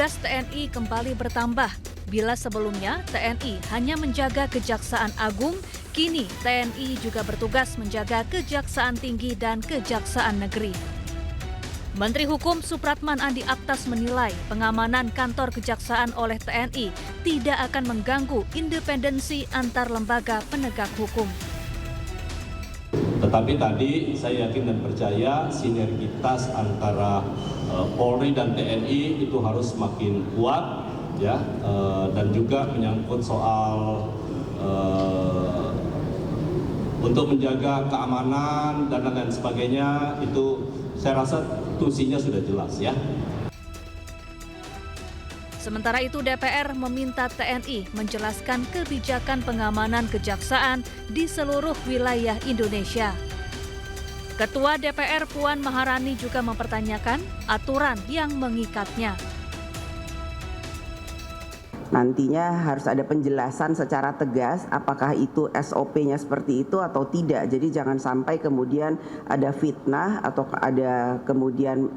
petugas TNI kembali bertambah. Bila sebelumnya TNI hanya menjaga Kejaksaan Agung, kini TNI juga bertugas menjaga Kejaksaan Tinggi dan Kejaksaan Negeri. Menteri Hukum Supratman Andi Aktas menilai pengamanan kantor kejaksaan oleh TNI tidak akan mengganggu independensi antar lembaga penegak hukum. Tetapi tadi saya yakin dan percaya sinergitas antara Polri dan TNI itu harus semakin kuat, ya, dan juga menyangkut soal untuk menjaga keamanan dan lain sebagainya, itu saya rasa tusinya sudah jelas, ya. Sementara itu DPR meminta TNI menjelaskan kebijakan pengamanan kejaksaan di seluruh wilayah Indonesia. Ketua DPR Puan Maharani juga mempertanyakan aturan yang mengikatnya. Nantinya harus ada penjelasan secara tegas apakah itu SOP-nya seperti itu atau tidak. Jadi jangan sampai kemudian ada fitnah atau ada kemudian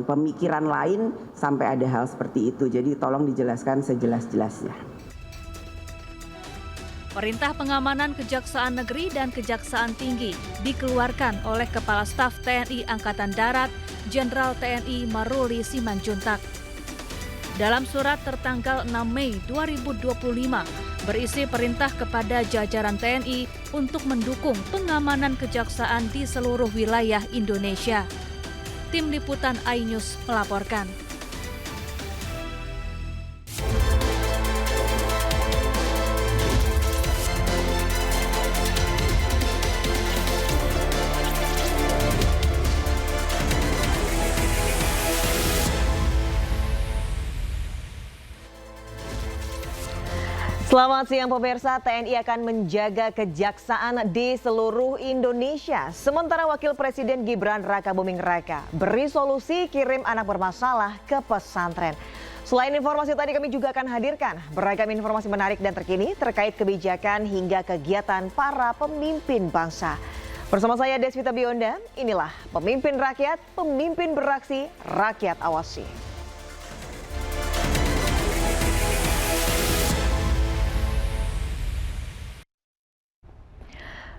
pemikiran lain sampai ada hal seperti itu. Jadi tolong dijelaskan sejelas-jelasnya. Perintah pengamanan Kejaksaan Negeri dan Kejaksaan Tinggi dikeluarkan oleh Kepala Staf TNI Angkatan Darat, Jenderal TNI Maruli Simanjuntak. Dalam surat tertanggal 6 Mei 2025, berisi perintah kepada jajaran TNI untuk mendukung pengamanan kejaksaan di seluruh wilayah Indonesia. Tim Liputan iNews melaporkan. Selamat siang pemirsa, TNI akan menjaga kejaksaan di seluruh Indonesia. Sementara Wakil Presiden Gibran Rakabuming Raka beri solusi kirim anak bermasalah ke pesantren. Selain informasi tadi, kami juga akan hadirkan beragam informasi menarik dan terkini terkait kebijakan hingga kegiatan para pemimpin bangsa. Bersama saya Deswita Bionda, inilah Pemimpin Rakyat, Pemimpin Beraksi, Rakyat Awasi.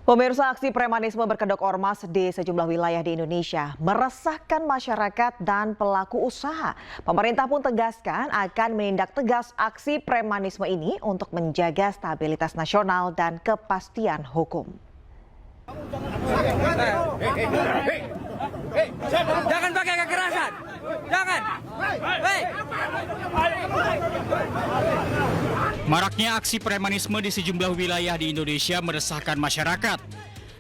Pemirsa, aksi premanisme berkedok ormas di sejumlah wilayah di Indonesia meresahkan masyarakat dan pelaku usaha. Pemerintah pun tegaskan akan menindak tegas aksi premanisme ini untuk menjaga stabilitas nasional dan kepastian hukum. Jangan pakai kekerasan. Jangan. Maraknya aksi premanisme di sejumlah wilayah di Indonesia meresahkan masyarakat.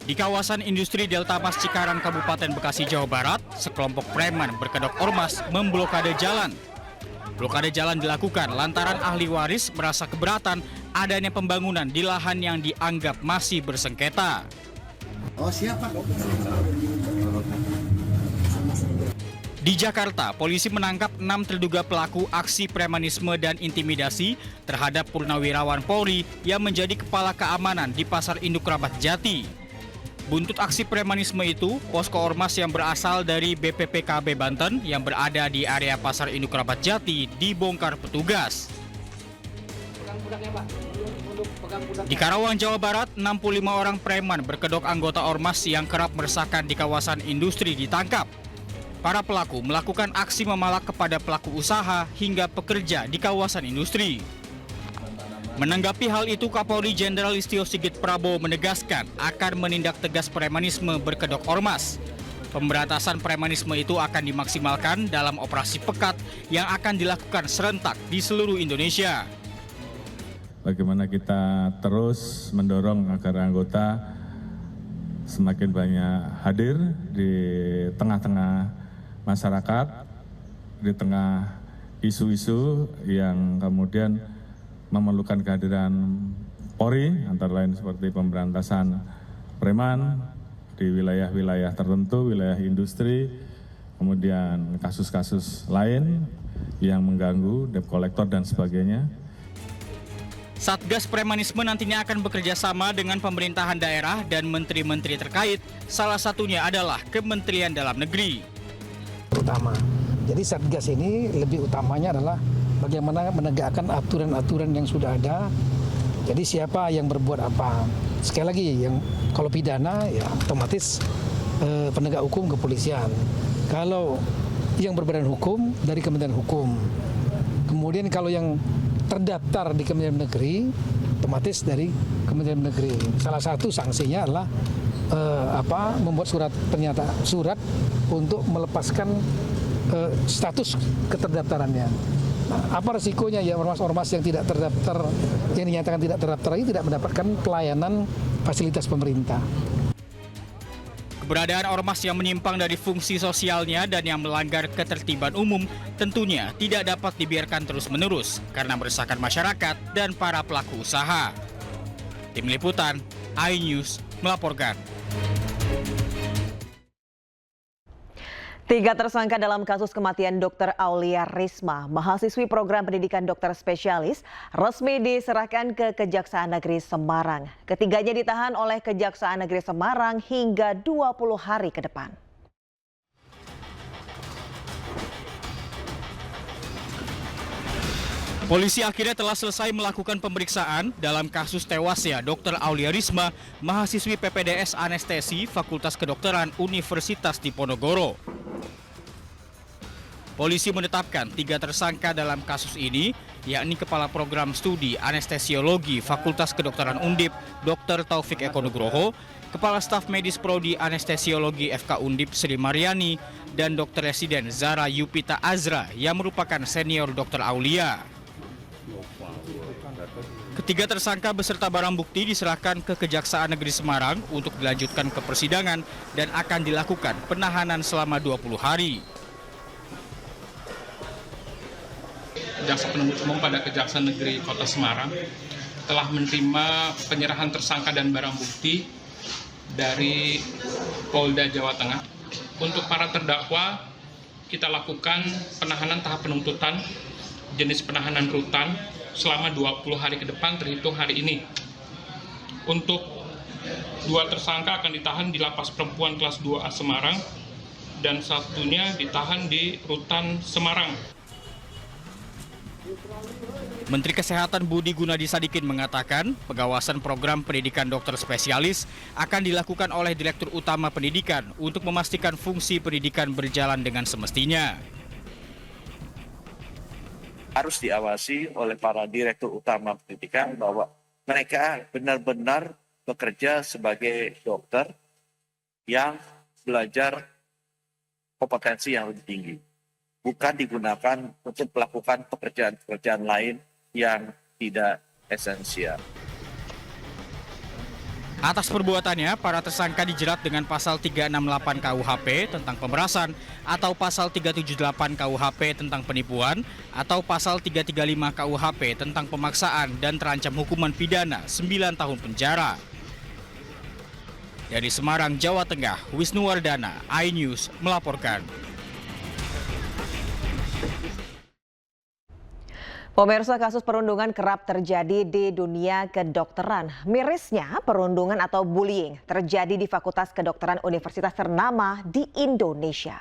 Di kawasan industri Delta Mas Cikarang, Kabupaten Bekasi, Jawa Barat, sekelompok preman berkedok ormas memblokade jalan. Blokade jalan dilakukan lantaran ahli waris merasa keberatan adanya pembangunan di lahan yang dianggap masih bersengketa. Oh, siapa? Di Jakarta, polisi menangkap 6 terduga pelaku aksi premanisme dan intimidasi terhadap purnawirawan Polri yang menjadi kepala keamanan di Pasar Induk Rabat Jati. Buntut aksi premanisme itu, posko ormas yang berasal dari BPPKB Banten yang berada di area Pasar Induk Rabat Jati dibongkar petugas. Di Karawang, Jawa Barat, 65 orang preman berkedok anggota ormas yang kerap meresahkan di kawasan industri ditangkap. Para pelaku melakukan aksi memalak kepada pelaku usaha hingga pekerja di kawasan industri. Menanggapi hal itu, Kapolri Jenderal Listio Sigit Prabowo menegaskan akan menindak tegas premanisme berkedok ormas. Pemberantasan premanisme itu akan dimaksimalkan dalam operasi pekat yang akan dilakukan serentak di seluruh Indonesia. Bagaimana kita terus mendorong agar anggota semakin banyak hadir di tengah-tengah masyarakat, di tengah isu-isu yang kemudian memerlukan kehadiran Polri, antara lain seperti pemberantasan preman di wilayah-wilayah tertentu, wilayah industri, kemudian kasus-kasus lain yang mengganggu debt collector dan sebagainya. Satgas Premanisme nantinya akan bekerja sama dengan pemerintahan daerah dan menteri-menteri terkait, salah satunya adalah Kementerian Dalam Negeri. Terutama Jadi Satgas ini lebih utamanya adalah bagaimana menegakkan aturan-aturan yang sudah ada. Jadi siapa yang berbuat apa. Sekali lagi, yang kalau pidana ya otomatis penegak hukum kepolisian. Kalau yang berbadan hukum dari Kementerian Hukum. Kemudian kalau yang terdaftar di Kementerian Negeri, otomatis dari Kementerian Negeri. Salah satu sanksinya adalah membuat surat untuk melepaskan status keterdaftarannya. Nah, apa resikonya ya ormas-ormas yang tidak terdaftar, yang dinyatakan tidak terdaftar ini tidak mendapatkan pelayanan fasilitas pemerintah. Keberadaan ormas yang menyimpang dari fungsi sosialnya dan yang melanggar ketertiban umum tentunya tidak dapat dibiarkan terus-menerus karena meresahkan masyarakat dan para pelaku usaha. Tim Liputan, iNews melaporkan. 3 tersangka dalam kasus kematian Dr. Aulia Risma, mahasiswi program pendidikan dokter spesialis, resmi diserahkan ke Kejaksaan Negeri Semarang. Ketiganya ditahan oleh Kejaksaan Negeri Semarang hingga 20 hari ke depan. Polisi akhirnya telah selesai melakukan pemeriksaan dalam kasus tewasnya Dr. Aulia Risma, mahasiswi PPDS Anestesi Fakultas Kedokteran Universitas Diponegoro. Polisi menetapkan 3 tersangka dalam kasus ini, yakni Kepala Program Studi Anestesiologi Fakultas Kedokteran Undip, Dr. Taufik Eko Nugroho, Kepala Staf Medis Prodi Anestesiologi FK Undip Sri Mariani, dan Dr. Residen Zara Yupita Azra yang merupakan senior Dr. Aulia. Ketiga tersangka beserta barang bukti diserahkan ke Kejaksaan Negeri Semarang untuk dilanjutkan ke persidangan dan akan dilakukan penahanan selama 20 hari. Jaksa Penuntut Umum pada Kejaksaan Negeri Kota Semarang telah menerima penyerahan tersangka dan barang bukti dari Polda Jawa Tengah. Untuk para terdakwa, kita lakukan penahanan tahap penuntutan jenis penahanan rutan selama 20 hari ke depan terhitung hari ini. Untuk 2 tersangka akan ditahan di Lapas Perempuan kelas 2A Semarang dan satunya ditahan di Rutan Semarang. Menteri Kesehatan Budi Gunadi Sadikin mengatakan pengawasan program pendidikan dokter spesialis akan dilakukan oleh Direktur Utama Pendidikan untuk memastikan fungsi pendidikan berjalan dengan semestinya. Harus diawasi oleh para Direktur Utama Pendidikan bahwa mereka benar-benar bekerja sebagai dokter yang belajar kompetensi yang lebih tinggi. Bukan digunakan untuk melakukan pekerjaan-pekerjaan lain yang tidak esensial. Atas perbuatannya, para tersangka dijerat dengan pasal 368 KUHP tentang pemerasan atau pasal 378 KUHP tentang penipuan atau pasal 335 KUHP tentang pemaksaan dan terancam hukuman pidana 9 tahun penjara. Dari Semarang, Jawa Tengah, Wisnuwardana, iNews melaporkan. Pemirsa, kasus perundungan kerap terjadi di dunia kedokteran. Mirisnya, perundungan atau bullying terjadi di Fakultas Kedokteran Universitas ternama di Indonesia.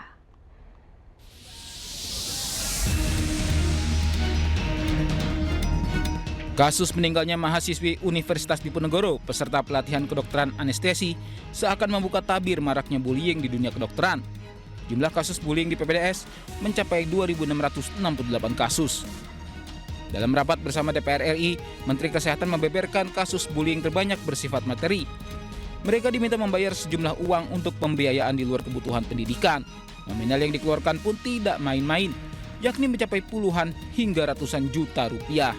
Kasus meninggalnya mahasiswi Universitas Diponegoro peserta pelatihan kedokteran anestesi seakan membuka tabir maraknya bullying di dunia kedokteran. Jumlah kasus bullying di PPDS mencapai 2.668 kasus. Dalam rapat bersama DPR RI, Menteri Kesehatan membeberkan kasus bullying terbanyak bersifat materi. Mereka diminta membayar sejumlah uang untuk pembiayaan di luar kebutuhan pendidikan. Nominal yang dikeluarkan pun tidak main-main, yakni mencapai puluhan hingga ratusan juta rupiah.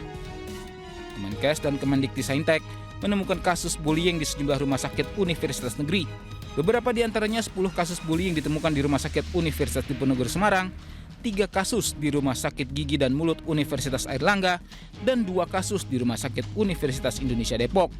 Kemenkes dan Kemendikbudristek menemukan kasus bullying di sejumlah rumah sakit universitas negeri. Beberapa di antaranya 10 kasus bullying ditemukan di Rumah Sakit Universitas Diponegoro Semarang, 3 kasus di Rumah Sakit Gigi dan Mulut Universitas Airlangga, dan 2 kasus di Rumah Sakit Universitas Indonesia Depok.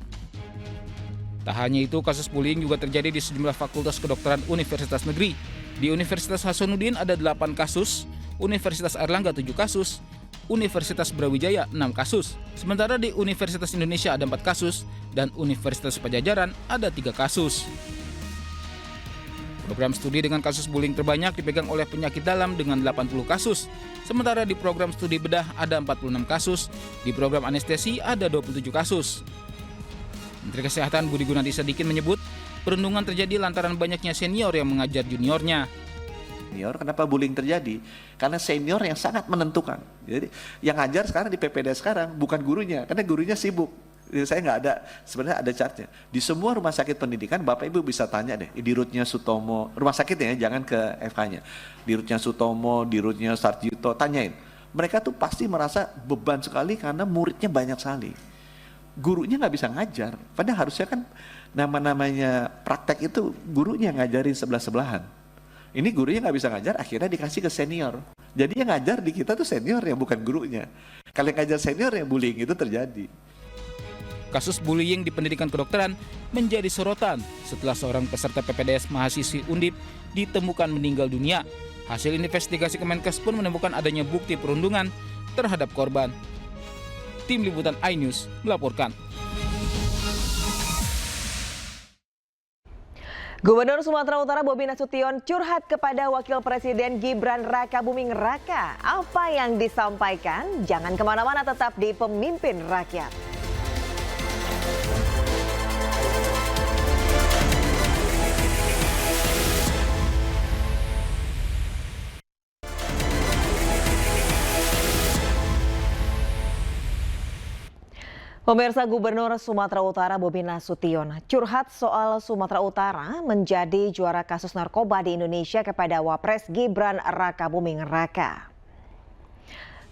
Tak hanya itu, kasus bullying juga terjadi di sejumlah fakultas kedokteran universitas negeri. Di Universitas Hasanuddin ada 8 kasus, Universitas Airlangga 7 kasus, Universitas Brawijaya 6 kasus. Sementara di Universitas Indonesia ada 4 kasus, dan Universitas Pajajaran ada 3 kasus. Program studi dengan kasus bullying terbanyak dipegang oleh penyakit dalam dengan 80 kasus. Sementara di program studi bedah ada 46 kasus, di program anestesi ada 27 kasus. Menteri Kesehatan Budi Gunadi Sadikin menyebut, perundungan terjadi lantaran banyaknya senior yang mengajar juniornya. Kenapa bullying terjadi? Karena senior yang sangat menentukan. Jadi yang ngajar sekarang di PPD sekarang bukan gurunya, karena gurunya sibuk. Saya nggak ada, sebenarnya ada chartnya. Di semua rumah sakit pendidikan, Bapak Ibu bisa tanya deh, di Rutnya Sutomo, rumah sakitnya ya, jangan ke FK-nya. Di Rutnya Sutomo, di Rutnya Sarjito, tanyain. Mereka tuh pasti merasa beban sekali karena muridnya banyak sekali. Gurunya nggak bisa ngajar, padahal harusnya kan namanya praktek itu gurunya ngajarin sebelah-sebelahan. Ini gurunya nggak bisa ngajar, akhirnya dikasih ke senior. Jadi yang ngajar di kita tuh senior ya, bukan gurunya. Kalau yang ngajar senior ya bullying itu terjadi. Kasus bullying di pendidikan kedokteran menjadi sorotan setelah seorang peserta PPDS mahasiswi Undip ditemukan meninggal dunia. Hasil investigasi Kemenkes pun menemukan adanya bukti perundungan terhadap korban. Tim Liputan iNews melaporkan. Gubernur Sumatera Utara Bobi Nasution curhat kepada Wakil Presiden Gibran Rakabuming Raka. Apa yang disampaikan? Jangan kemana-mana, tetap di Pemimpin Rakyat. Pemirsa, Gubernur Sumatera Utara Bobi Nasution curhat soal Sumatera Utara menjadi juara kasus narkoba di Indonesia kepada Wapres Gibran Rakabuming Raka.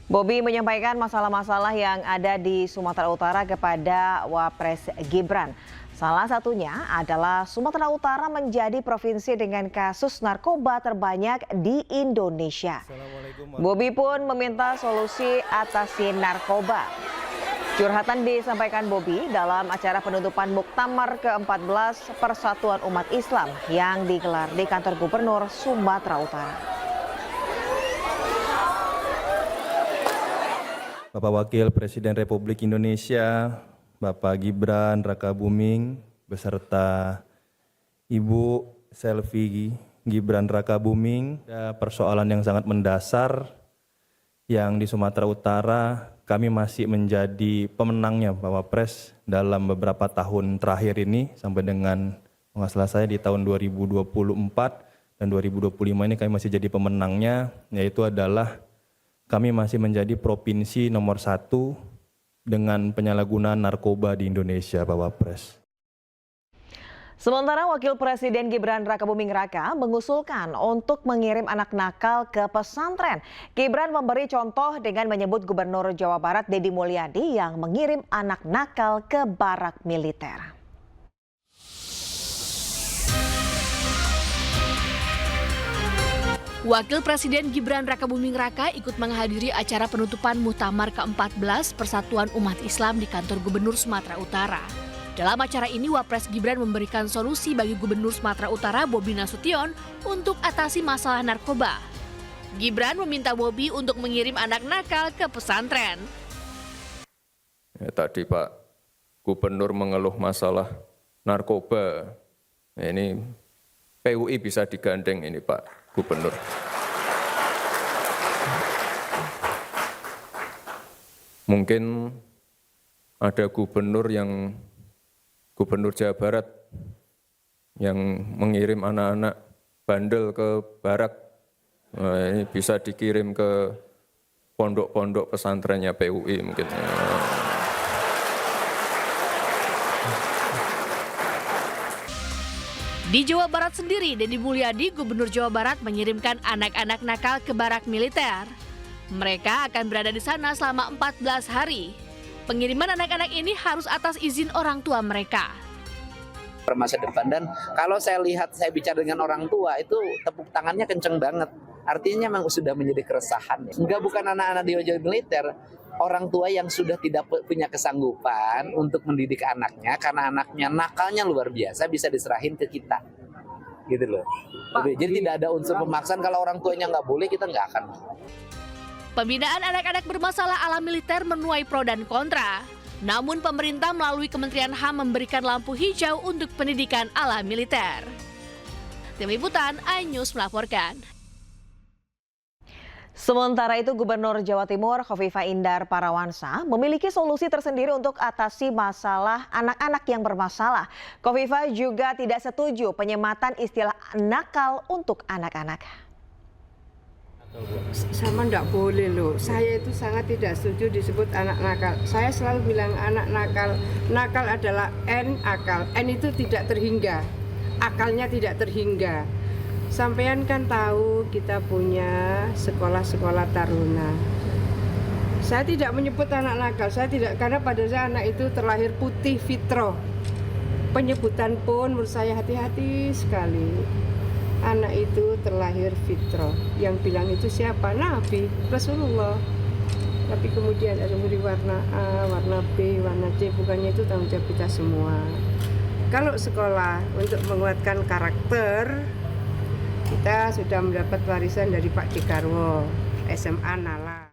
Bobi menyampaikan masalah-masalah yang ada di Sumatera Utara kepada Wapres Gibran. Salah satunya adalah Sumatera Utara menjadi provinsi dengan kasus narkoba terbanyak di Indonesia. Bobi pun meminta solusi atasi narkoba. Curhatan disampaikan Bobi dalam acara penutupan Muktamar ke-14 Persatuan Umat Islam yang digelar di kantor Gubernur Sumatera Utara. Bapak Wakil Presiden Republik Indonesia, Bapak Gibran Rakabuming, beserta Ibu Selvi Gibran Rakabuming, ada persoalan yang sangat mendasar yang di Sumatera Utara kami masih menjadi pemenangnya Pak Wapres dalam beberapa tahun terakhir ini sampai dengan nggak salah saya di tahun 2024 dan 2025 ini kami masih jadi pemenangnya, yaitu adalah kami masih menjadi provinsi nomor 1 dengan penyalahgunaan narkoba di Indonesia Pak Wapres. Sementara Wakil Presiden Gibran Rakabuming Raka mengusulkan untuk mengirim anak nakal ke pesantren. Gibran memberi contoh dengan menyebut Gubernur Jawa Barat Deddy Mulyadi yang mengirim anak nakal ke barak militer. Wakil Presiden Gibran Rakabuming Raka ikut menghadiri acara penutupan Muktamar ke-14 Persatuan Umat Islam di kantor Gubernur Sumatera Utara. Dalam acara ini, Wapres Gibran memberikan solusi bagi Gubernur Sumatera Utara Bobi Nasution untuk atasi masalah narkoba. Gibran meminta Bobi untuk mengirim anak nakal ke pesantren. Ya, tadi Pak Gubernur mengeluh masalah narkoba. Nah, ini PUI bisa digandeng ini Pak Gubernur. Mungkin ada Gubernur Jawa Barat yang mengirim anak-anak bandel ke barak, nah, ini bisa dikirim ke pondok-pondok pesantrennya PUI mungkin. Di Jawa Barat sendiri, Deddy Mulyadi, Gubernur Jawa Barat, mengirimkan anak-anak nakal ke barak militer. Mereka akan berada di sana selama 14 hari. Pengiriman anak-anak ini harus atas izin orang tua mereka. Masa depan, dan kalau saya lihat, saya bicara dengan orang tua itu tepuk tangannya kenceng banget. Artinya memang sudah menjadi keresahan. Enggak, bukan anak-anak di militer, orang tua yang sudah tidak punya kesanggupan untuk mendidik anaknya karena anaknya nakalnya luar biasa, bisa diserahin ke kita. Gitu loh. Jadi tidak ada unsur pemaksaan, kalau orang tuanya nggak boleh, kita nggak akan. Pembinaan anak-anak bermasalah ala militer menuai pro dan kontra. Namun pemerintah melalui Kementerian HAM memberikan lampu hijau untuk pendidikan ala militer. Tim Liputan iNews melaporkan. Sementara itu, Gubernur Jawa Timur Khofifah Indar Parawansa memiliki solusi tersendiri untuk atasi masalah anak-anak yang bermasalah. Khofifah juga tidak setuju penyematan istilah nakal untuk anak-anak. Sama enggak boleh loh, saya itu sangat tidak setuju disebut anak nakal. Saya selalu bilang anak nakal, nakal adalah N akal, N itu tidak terhingga, akalnya tidak terhingga. Sampean kan tahu kita punya sekolah-sekolah taruna. Saya tidak menyebut anak nakal, saya tidak, karena pada saya anak itu terlahir putih fitrah. Penyebutan pun menurut saya hati-hati sekali. Anak itu terlahir fitrah. Yang bilang itu siapa? Nabi, Rasulullah. Tapi kemudian ada memberi warna A, warna B, warna C, bukannya itu tanggung jawab kita semua. Kalau sekolah untuk menguatkan karakter, kita sudah mendapat warisan dari Pak Dekarwo, SMA Nala.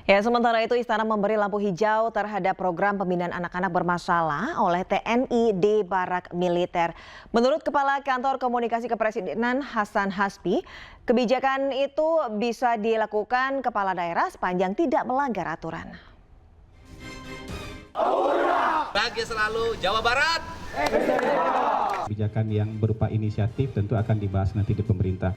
Ya, sementara itu Istana memberi lampu hijau terhadap program pembinaan anak-anak bermasalah oleh TNI di Barak Militer. Menurut Kepala Kantor Komunikasi Kepresidenan Hasan Hasbi, kebijakan itu bisa dilakukan kepala daerah sepanjang tidak melanggar aturan. Bagi selalu Jawa Barat. Kebijakan yang berupa inisiatif tentu akan dibahas nanti di pemerintah.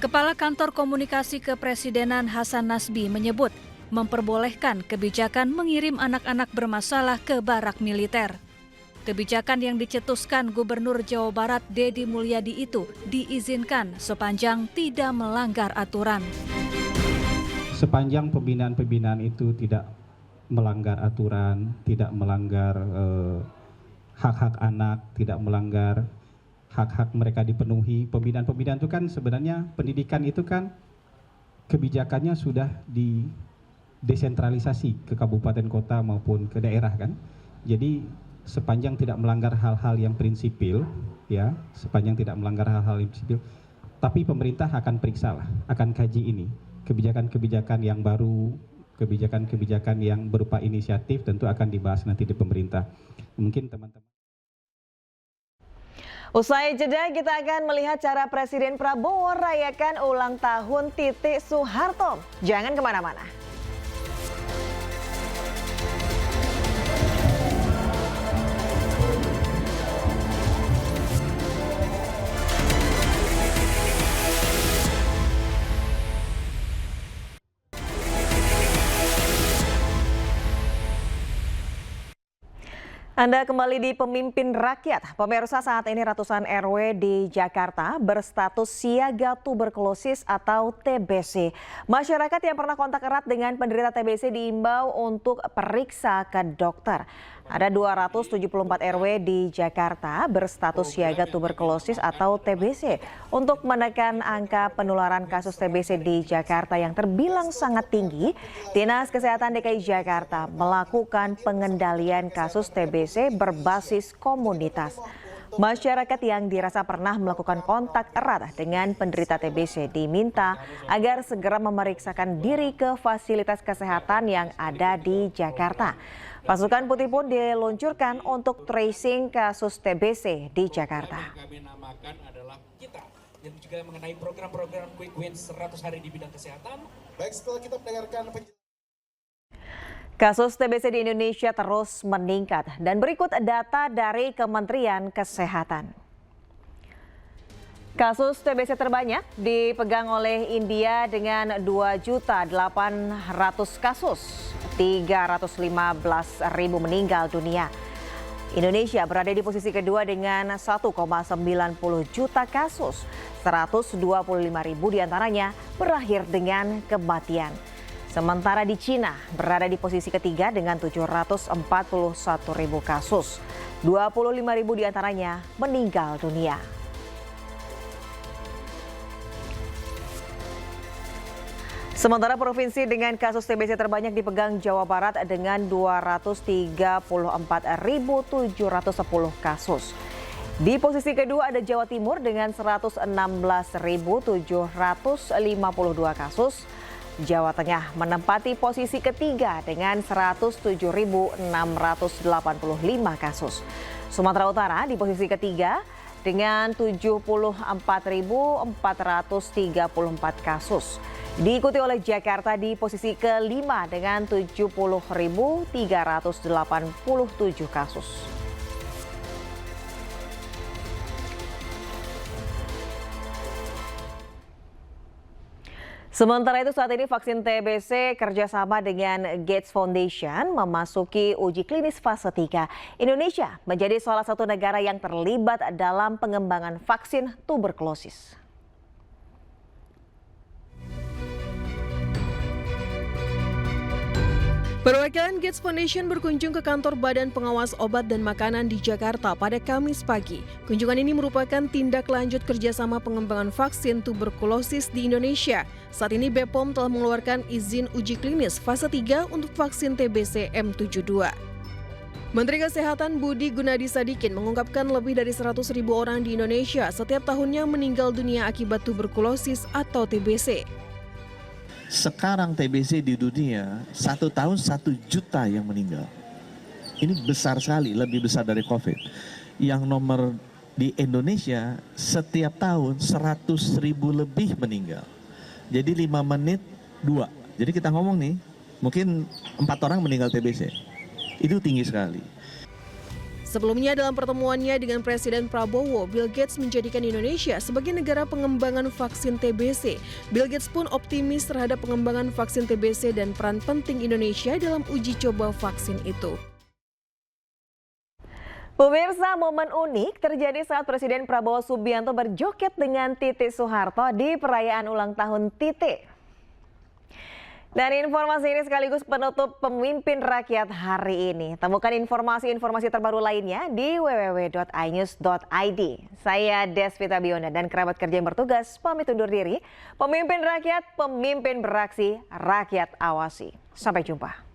Kepala Kantor Komunikasi Kepresidenan Hasan Hasbi menyebut memperbolehkan kebijakan mengirim anak-anak bermasalah ke barak militer. Kebijakan yang dicetuskan Gubernur Jawa Barat Deddy Mulyadi itu diizinkan sepanjang tidak melanggar aturan. Sepanjang pembinaan-pembinaan itu tidak melanggar aturan, tidak melanggar hak-hak anak, tidak melanggar hak-hak mereka dipenuhi. Pembinaan-pembinaan itu kan sebenarnya pendidikan itu kan kebijakannya sudah didesentralisasi ke kabupaten kota maupun ke daerah kan. Jadi sepanjang tidak melanggar hal-hal yang prinsipil, ya, sepanjang tidak melanggar hal-hal yang prinsipil, tapi pemerintah akan periksa lah, akan kaji ini kebijakan-kebijakan yang baru, kebijakan-kebijakan yang berupa inisiatif tentu akan dibahas nanti di pemerintah. Mungkin teman-teman. Usai jeda, kita akan melihat cara Presiden Prabowo rayakan ulang tahun Titik Soeharto. Jangan kemana-mana. Anda kembali di Pemimpin Rakyat. Pemirsa, saat ini ratusan RW di Jakarta berstatus siaga tuberkulosis atau TBC. Masyarakat yang pernah kontak erat dengan penderita TBC diimbau untuk periksa ke dokter. Ada 274 RW di Jakarta berstatus siaga tuberkulosis atau TBC. Untuk menekan angka penularan kasus TBC di Jakarta yang terbilang sangat tinggi, Dinas Kesehatan DKI Jakarta melakukan pengendalian kasus TBC berbasis komunitas. Masyarakat yang dirasa pernah melakukan kontak erat dengan penderita TBC diminta agar segera memeriksakan diri ke fasilitas kesehatan yang ada di Jakarta. Pasukan putih pun diluncurkan untuk tracing kasus TBC di Jakarta. Kami namakan adalah kita yang juga mengenai program-program Quick Wins 100 hari di bidang kesehatan. Baik, setelah kita mendengarkan Kasus TBC di Indonesia terus meningkat dan berikut data dari Kementerian Kesehatan. Kasus TBC terbanyak dipegang oleh India dengan 2.800.000 kasus, 315.000 meninggal dunia. Indonesia berada di posisi kedua dengan 1,90 juta kasus, 125.000 diantaranya berakhir dengan kematian. Sementara di Cina berada di posisi ketiga dengan 741.000 kasus, 25.000 diantaranya meninggal dunia. Sementara provinsi dengan kasus TBC terbanyak dipegang Jawa Barat dengan 234.710 kasus. Di posisi kedua ada Jawa Timur dengan 116.752 kasus. Jawa Tengah menempati posisi ketiga dengan 107.685 kasus. Sumatera Utara di posisi ketiga dengan 74.434 kasus. Diikuti oleh Jakarta di posisi kelima dengan 70.387 kasus. Sementara itu saat ini vaksin TBC kerjasama dengan Gates Foundation memasuki uji klinis fase 3. Indonesia menjadi salah satu negara yang terlibat dalam pengembangan vaksin tuberkulosis. Perwakilan Gates Foundation berkunjung ke kantor Badan Pengawas Obat dan Makanan di Jakarta pada Kamis pagi. Kunjungan ini merupakan tindak lanjut kerjasama pengembangan vaksin tuberkulosis di Indonesia. Saat ini BPOM telah mengeluarkan izin uji klinis fase 3 untuk vaksin TBC M72. Menteri Kesehatan Budi Gunadi Sadikin mengungkapkan lebih dari 100.000 orang di Indonesia setiap tahunnya meninggal dunia akibat tuberkulosis atau TBC. Sekarang TBC di dunia 1 tahun 1 juta yang meninggal. Ini besar sekali, lebih besar dari COVID. Yang nomor di Indonesia setiap tahun 100.000 lebih meninggal. Jadi 5 menit 2. Jadi kita ngomong nih, mungkin 4 orang meninggal TBC. Itu tinggi sekali. Sebelumnya dalam pertemuannya dengan Presiden Prabowo, Bill Gates menjadikan Indonesia sebagai negara pengembangan vaksin TBC. Bill Gates pun optimis terhadap pengembangan vaksin TBC dan peran penting Indonesia dalam uji coba vaksin itu. Pemirsa, momen unik terjadi saat Presiden Prabowo Subianto berjoget dengan Titi Soeharto di perayaan ulang tahun Titi. Dan informasi ini sekaligus penutup Pemimpin Rakyat hari ini. Temukan informasi-informasi terbaru lainnya di www.inews.id. Saya Desvita Biona dan kerabat kerja yang bertugas pamit undur diri. Pemimpin Rakyat, pemimpin beraksi, rakyat awasi. Sampai jumpa.